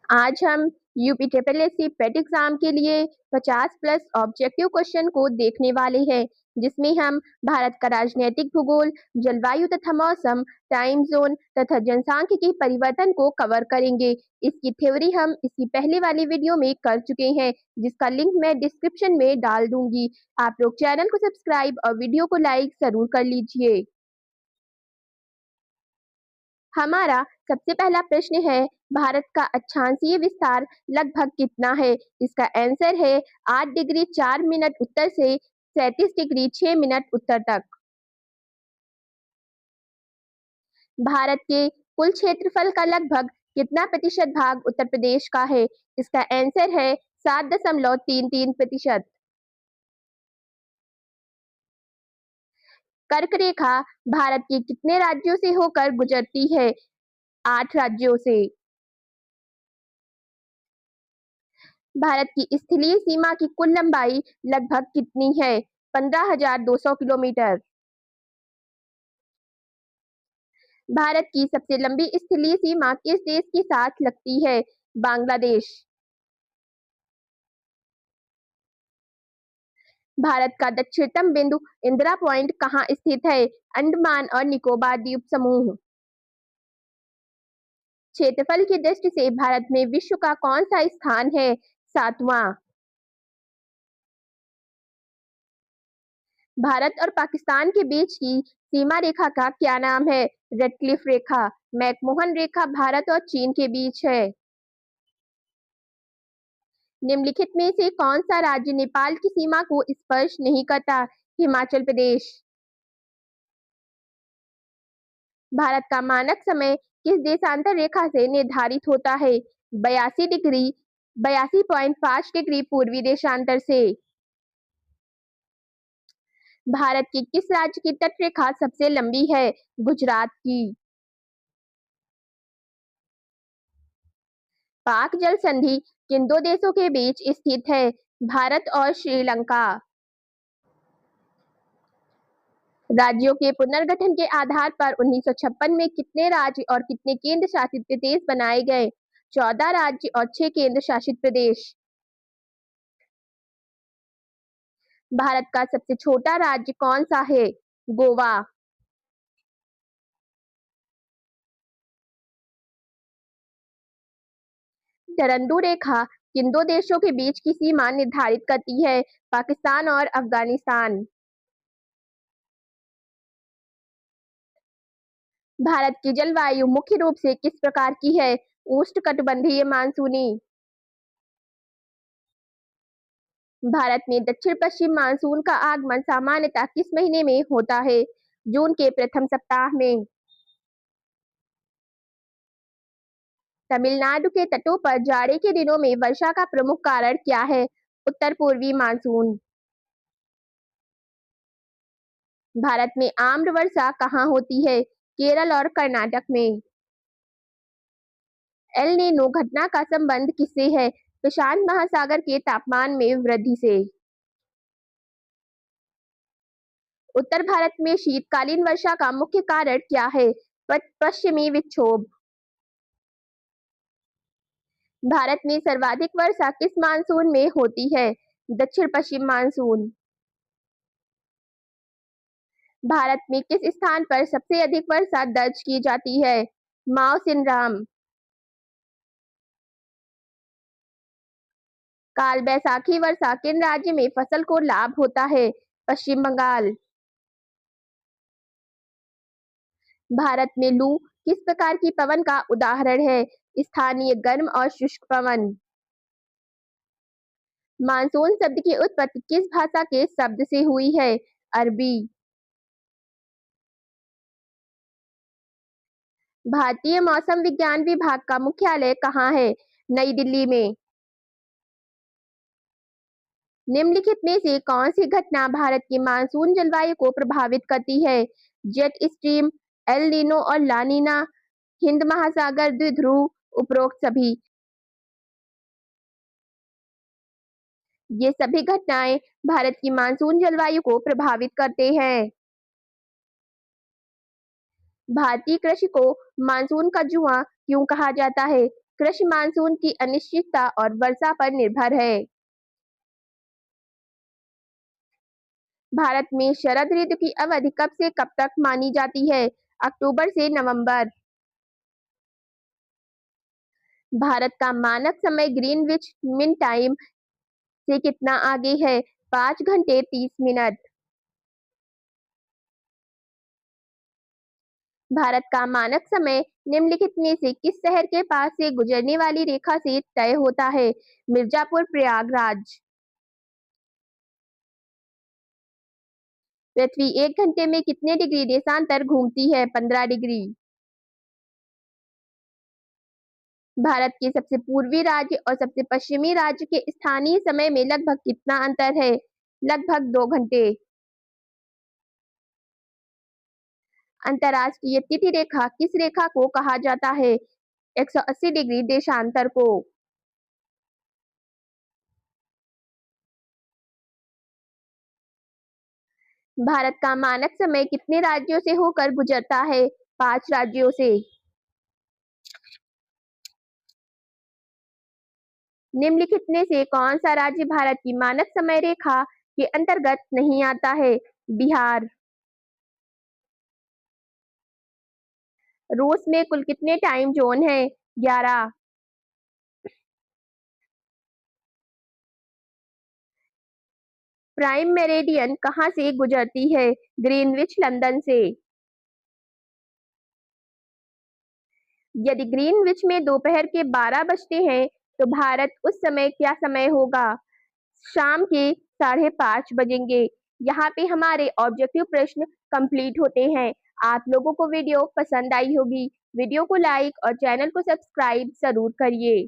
आज हम UP triple S C PET exam के लिए 50 प्लस ऑब्जेक्टिव क्वेश्चन को देखने वाले हैं, जिसमें हम भारत का राजनीतिक भूगोल, जलवायु तथा मौसम, टाइम जोन तथा जनसांख्यिकी परिवर्तन को कवर करेंगे। इसकी थ्योरी हम इसकी पहले वाली वीडियो में कर चुके हैं, जिसका लिंक मैं डिस्क्रिप्शन में डाल दूंगी। आप लोग चैनल को सब्सक्राइब और वीडियो को लाइक जरूर कर लीजिए। हमारा सबसे पहला प्रश्न है, भारत का अक्षांशीय विस्तार लगभग कितना है? इसका आंसर है 8 डिग्री 4 मिनट उत्तर से 37 डिग्री 6 मिनट उत्तर तक। भारत के कुल क्षेत्रफल का लगभग कितना प्रतिशत भाग उत्तर प्रदेश का है? इसका आंसर है 7.33%। कर्क रेखा भारत के कितने राज्यों से होकर गुजरती है? 8 राज्यों से। भारत की स्थलीय सीमा की कुल लंबाई लगभग कितनी है? 15,200 किलोमीटर। भारत की सबसे लंबी स्थलीय सीमा किस देश के साथ लगती है? बांग्लादेश। भारत का दक्षिणतम बिंदु इंदिरा पॉइंट कहाँ स्थित है? अंडमान और निकोबार द्वीप समूह। क्षेत्रफल की दृष्टि से भारत में विश्व का कौन सा स्थान है? 7वां। भारत और पाकिस्तान के बीच की सीमा रेखा का क्या नाम है? रेडक्लिफ रेखा। मैकमोहन रेखा भारत और चीन के बीच है। निम्नलिखित में से कौन सा राज्य नेपाल की सीमा को स्पर्श नहीं करता? हिमाचल प्रदेश। भारत का मानक समय किस देशांतर रेखा से निर्धारित होता है? 82.5 डिग्री पूर्वी देशांतर से। भारत की किस राज्य की तटरेखा सबसे लंबी है? गुजरात की। पाक जल संधि किन दो देशों के बीच स्थित है? भारत और श्रीलंका। राज्यों के पुनर्गठन के आधार पर 1956 में कितने राज्य और कितने केंद्र शासित प्रदेश बनाए गए? 14 राज्य और 6 केंद्र शासित प्रदेश। भारत का सबसे छोटा राज्य कौन सा है? गोवा। टरंडू रेखा किन दो देशों के बीच की सीमा निर्धारित करती है? पाकिस्तान और अफगानिस्तान। भारत की जलवायु मुख्य रूप से किस प्रकार की है? उष्णकटिबंधीय मानसूनी। भारत में दक्षिण पश्चिम मानसून का आगमन सामान्यतः किस महीने में होता है? जून के प्रथम सप्ताह में। तमिलनाडु के तटों पर जाड़े के दिनों में वर्षा का प्रमुख कारण क्या है? उत्तर पूर्वी मानसून। भारत में आम्र वर्षा कहाँ होती है? केरल और कर्नाटक में। एल नीनो घटना का संबंध किससे है? प्रशांत महासागर के तापमान में वृद्धि से। उत्तर भारत में शीतकालीन वर्षा का मुख्य कारण क्या है? पश्चिमी विक्षोभ। भारत में सर्वाधिक वर्षा किस मानसून में होती है? दक्षिण पश्चिम मानसून। भारत में किस स्थान पर सबसे अधिक वर्षा दर्ज की जाती है? माओसिनराम। काल बैसाखी वर्षा किन राज्य में फसल को लाभ होता है? पश्चिम बंगाल। भारत में लू किस प्रकार की पवन का उदाहरण है? स्थानीय गर्म और शुष्क पवन। मानसून शब्द की उत्पत्ति किस भाषा के शब्द से हुई है? अरबी। भारतीय मौसम विज्ञान विभाग का मुख्यालय कहाँ है? नई दिल्ली में। निम्नलिखित में से कौन सी घटना भारत की मानसून जलवायु को प्रभावित करती है? जेट स्ट्रीम, एल नीनो और ला नीना, हिंद महासागर द्विध्रुव, उपरोक्त सभी। ये सभी घटनाएं भारत की मानसून जलवायु को प्रभावित करते हैं। भारतीय कृषि को मानसून का जुआ क्यों कहा जाता है? कृषि मानसून की अनिश्चितता और वर्षा पर निर्भर है। भारत में शरद ऋतु की अवधि कब से कब तक मानी जाती है? अक्टूबर से नवंबर। भारत का मानक समय ग्रीनविच मीन टाइम से कितना आगे है? 5 घंटे 30 मिनट। भारत का मानक समय निम्नलिखित में से किस शहर के पास से गुजरने वाली रेखा से तय होता है? मिर्जापुर, प्रयागराज। पृथ्वी 1 घंटे में कितने डिग्री देशांतर घूमती है? 15 डिग्री। भारत के सबसे पूर्वी राज्य और सबसे पश्चिमी राज्य के स्थानीय समय में लगभग कितना अंतर है? लगभग 2 घंटे। अंतर्राष्ट्रीय तिथि रेखा किस रेखा को कहा जाता है? 180 डिग्री देशांतर को। भारत का मानक समय कितने राज्यों से होकर गुजरता है? 5 राज्यों से। निम्नलिखित में से कौन सा राज्य भारत की मानक समय रेखा के अंतर्गत नहीं आता है? बिहार। रूस में कुल कितने टाइम जोन हैं? 11। प्राइम मेरिडियन कहाँ से गुजरती है? ग्रीनविच लंदन से। यदि ग्रीनविच में दोपहर के 12 बजते हैं तो भारत उस समय क्या समय होगा? शाम के 5:30 बजेंगे। यहाँ पे हमारे ऑब्जेक्टिव प्रश्न कंप्लीट होते हैं। आप लोगों को वीडियो पसंद आई होगी। वीडियो को लाइक और चैनल को सब्सक्राइब जरूर करिए।